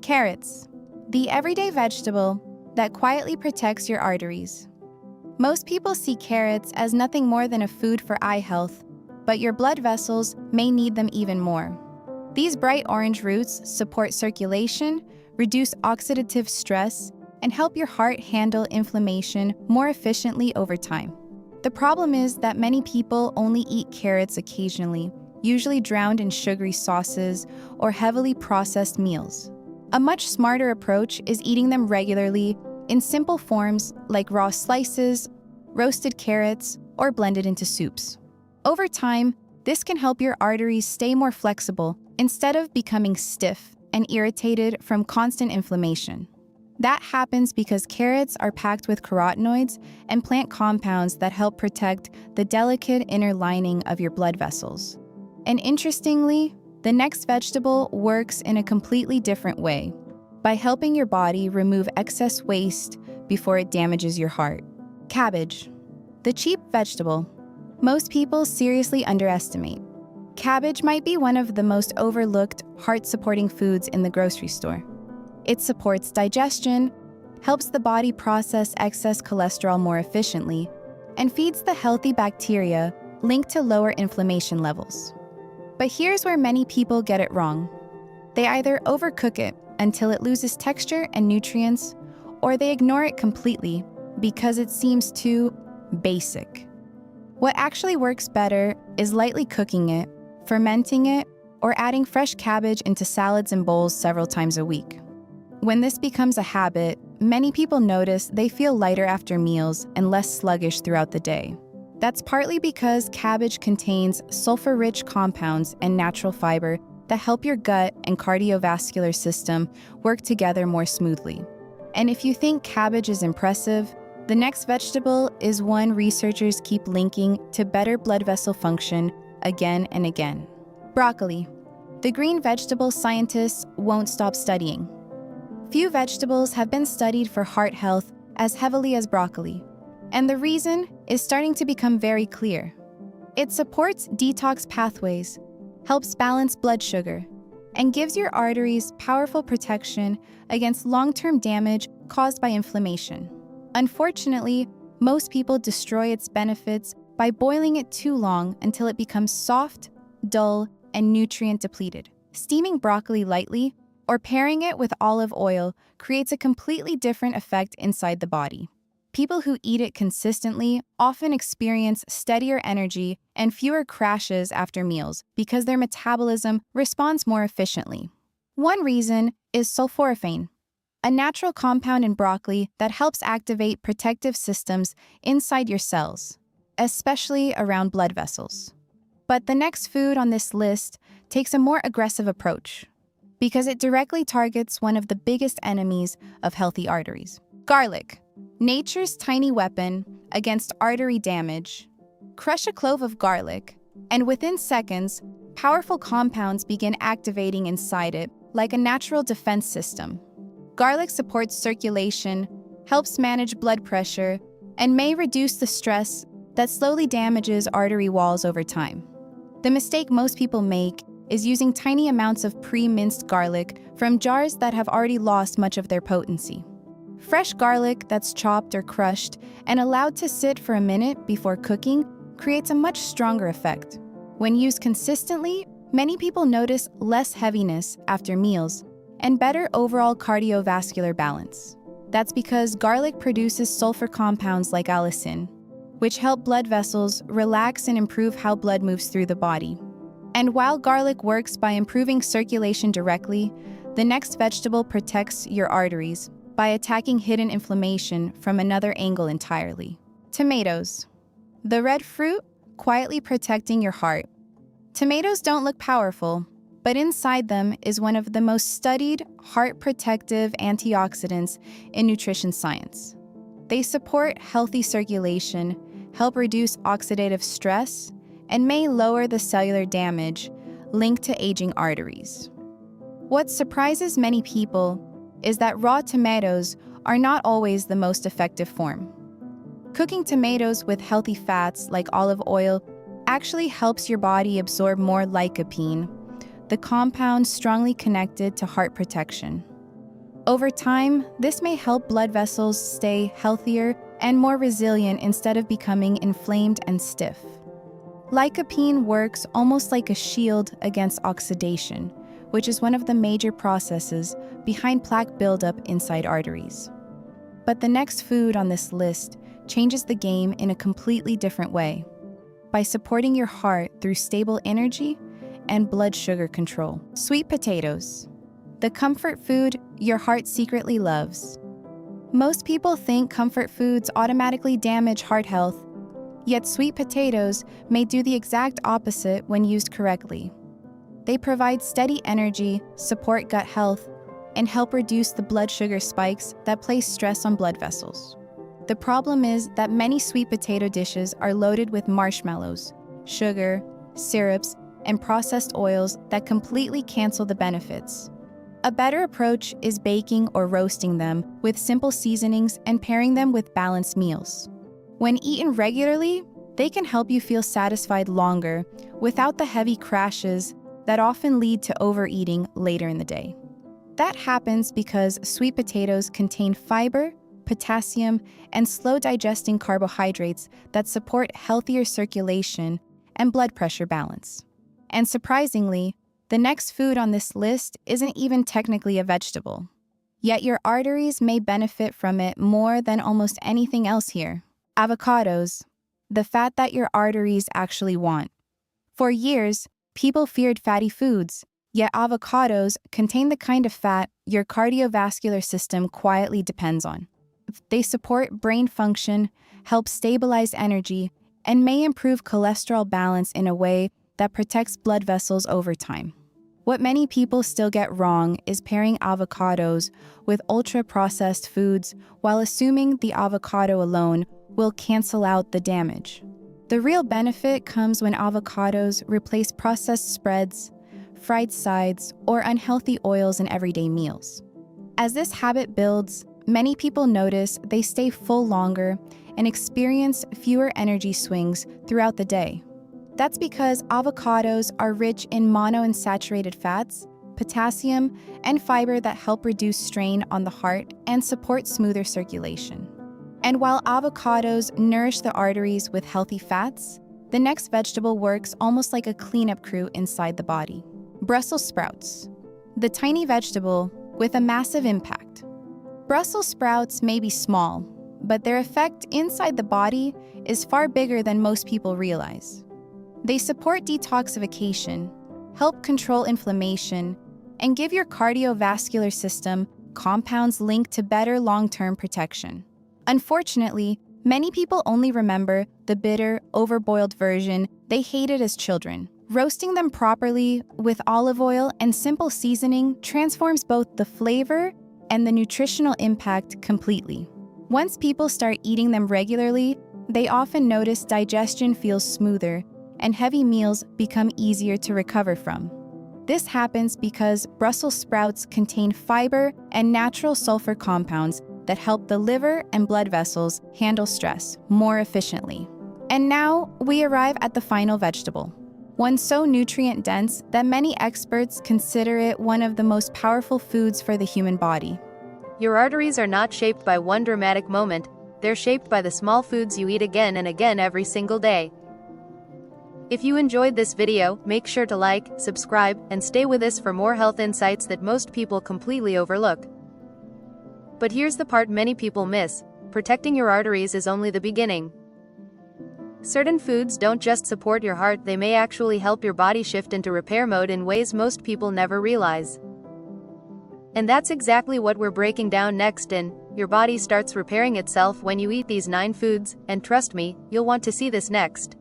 Carrots, the everyday vegetable that quietly protects your arteries. Most people see carrots as nothing more than a food for eye health, but your blood vessels may need them even more. These bright orange roots support circulation, reduce oxidative stress, and help your heart handle inflammation more efficiently over time. The problem is that many people only eat carrots occasionally, usually drowned in sugary sauces or heavily processed meals. A much smarter approach is eating them regularly in simple forms like raw slices, roasted carrots, or blended into soups. Over time, this can help your arteries stay more flexible instead of becoming stiff and irritated from constant inflammation. That happens because carrots are packed with carotenoids and plant compounds that help protect the delicate inner lining of your blood vessels. And interestingly, the next vegetable works in a completely different way, by helping your body remove excess waste before it damages your heart. Cabbage, the cheap vegetable. Most people seriously underestimate. Cabbage might be one of the most overlooked heart-supporting foods in the grocery store. It supports digestion, helps the body process excess cholesterol more efficiently, and feeds the healthy bacteria linked to lower inflammation levels. But here's where many people get it wrong. They either overcook it until it loses texture and nutrients, or they ignore it completely because it seems too basic. What actually works better is lightly cooking it, fermenting it, or adding fresh cabbage into salads and bowls several times a week. When this becomes a habit, many people notice they feel lighter after meals and less sluggish throughout the day. That's partly because cabbage contains sulfur-rich compounds and natural fiber that help your gut and cardiovascular system work together more smoothly. And if you think cabbage is impressive, the next vegetable is one researchers keep linking to better blood vessel function again and again. Broccoli, the green vegetable scientists won't stop studying. Few vegetables have been studied for heart health as heavily as broccoli, and the reason is starting to become very clear. It supports detox pathways, helps balance blood sugar, and gives your arteries powerful protection against long-term damage caused by inflammation. Unfortunately, most people destroy its benefits by boiling it too long until it becomes soft, dull, and nutrient depleted. Steaming broccoli lightly or pairing it with olive oil creates a completely different effect inside the body. People who eat it consistently often experience steadier energy and fewer crashes after meals because their metabolism responds more efficiently. One reason is sulforaphane, a natural compound in broccoli that helps activate protective systems inside your cells, especially around blood vessels. But the next food on this list takes a more aggressive approach because it directly targets one of the biggest enemies of healthy arteries: garlic. Nature's tiny weapon against artery damage. Crush a clove of garlic, and within seconds, powerful compounds begin activating inside it like a natural defense system. Garlic supports circulation, helps manage blood pressure, and may reduce the stress that slowly damages artery walls over time. The mistake most people make is using tiny amounts of pre-minced garlic from jars that have already lost much of their potency. Fresh garlic that's chopped or crushed and allowed to sit for a minute before cooking creates a much stronger effect. When used consistently, many people notice less heaviness after meals and better overall cardiovascular balance. That's because garlic produces sulfur compounds like allicin, which help blood vessels relax and improve how blood moves through the body. And while garlic works by improving circulation directly, the next vegetable protects your arteries by attacking hidden inflammation from another angle entirely. Tomatoes, the red fruit quietly protecting your heart. Tomatoes don't look powerful, but inside them is one of the most studied heart-protective antioxidants in nutrition science. They support healthy circulation, help reduce oxidative stress, and may lower the cellular damage linked to aging arteries. What surprises many people is that raw tomatoes are not always the most effective form. Cooking tomatoes with healthy fats like olive oil actually helps your body absorb more lycopene, the compound strongly connected to heart protection. Over time, this may help blood vessels stay healthier and more resilient instead of becoming inflamed and stiff. Lycopene works almost like a shield against oxidation, which is one of the major processes behind plaque buildup inside arteries. But the next food on this list changes the game in a completely different way, by supporting your heart through stable energy and blood sugar control. Sweet potatoes, the comfort food your heart secretly loves. Most people think comfort foods automatically damage heart health, yet sweet potatoes may do the exact opposite when used correctly. They provide steady energy, support gut health, and help reduce the blood sugar spikes that place stress on blood vessels. The problem is that many sweet potato dishes are loaded with marshmallows, sugar, syrups, and processed oils that completely cancel the benefits. A better approach is baking or roasting them with simple seasonings and pairing them with balanced meals. When eaten regularly, they can help you feel satisfied longer without the heavy crashes that often lead to overeating later in the day. That happens because sweet potatoes contain fiber, potassium, and slow-digesting carbohydrates that support healthier circulation and blood pressure balance. And surprisingly, the next food on this list isn't even technically a vegetable. Yet your arteries may benefit from it more than almost anything else here. Avocados, the fat that your arteries actually want. For years, people feared fatty foods, yet avocados contain the kind of fat your cardiovascular system quietly depends on. They support brain function, help stabilize energy, and may improve cholesterol balance in a way that protects blood vessels over time. What many people still get wrong is pairing avocados with ultra-processed foods while assuming the avocado alone will cancel out the damage. The real benefit comes when avocados replace processed spreads, fried sides, or unhealthy oils in everyday meals. As this habit builds, many people notice they stay full longer and experience fewer energy swings throughout the day. That's because avocados are rich in monounsaturated fats, potassium, and fiber that help reduce strain on the heart and support smoother circulation. And while avocados nourish the arteries with healthy fats, the next vegetable works almost like a cleanup crew inside the body. Brussels sprouts, the tiny vegetable with a massive impact. Brussels sprouts may be small, but their effect inside the body is far bigger than most people realize. They support detoxification, help control inflammation, and give your cardiovascular system compounds linked to better long-term protection. Unfortunately, many people only remember the bitter, overboiled version they hated as children. Roasting them properly with olive oil and simple seasoning transforms both the flavor and the nutritional impact completely. Once people start eating them regularly, they often notice digestion feels smoother and heavy meals become easier to recover from. This happens because Brussels sprouts contain fiber and natural sulfur compounds that help the liver and blood vessels handle stress more efficiently. And now we arrive at the final vegetable, one so nutrient-dense that many experts consider it one of the most powerful foods for the human body. Your arteries are not shaped by one dramatic moment, they're shaped by the small foods you eat again and again every single day. If you enjoyed this video, make sure to like, subscribe, and stay with us for more health insights that most people completely overlook. But here's the part many people miss: protecting your arteries is only the beginning. Certain foods don't just support your heart, they may actually help your body shift into repair mode in ways most people never realize. And that's exactly what we're breaking down next in Your Body Starts Repairing Itself When You Eat These 9 Foods, and trust me, you'll want to see this next.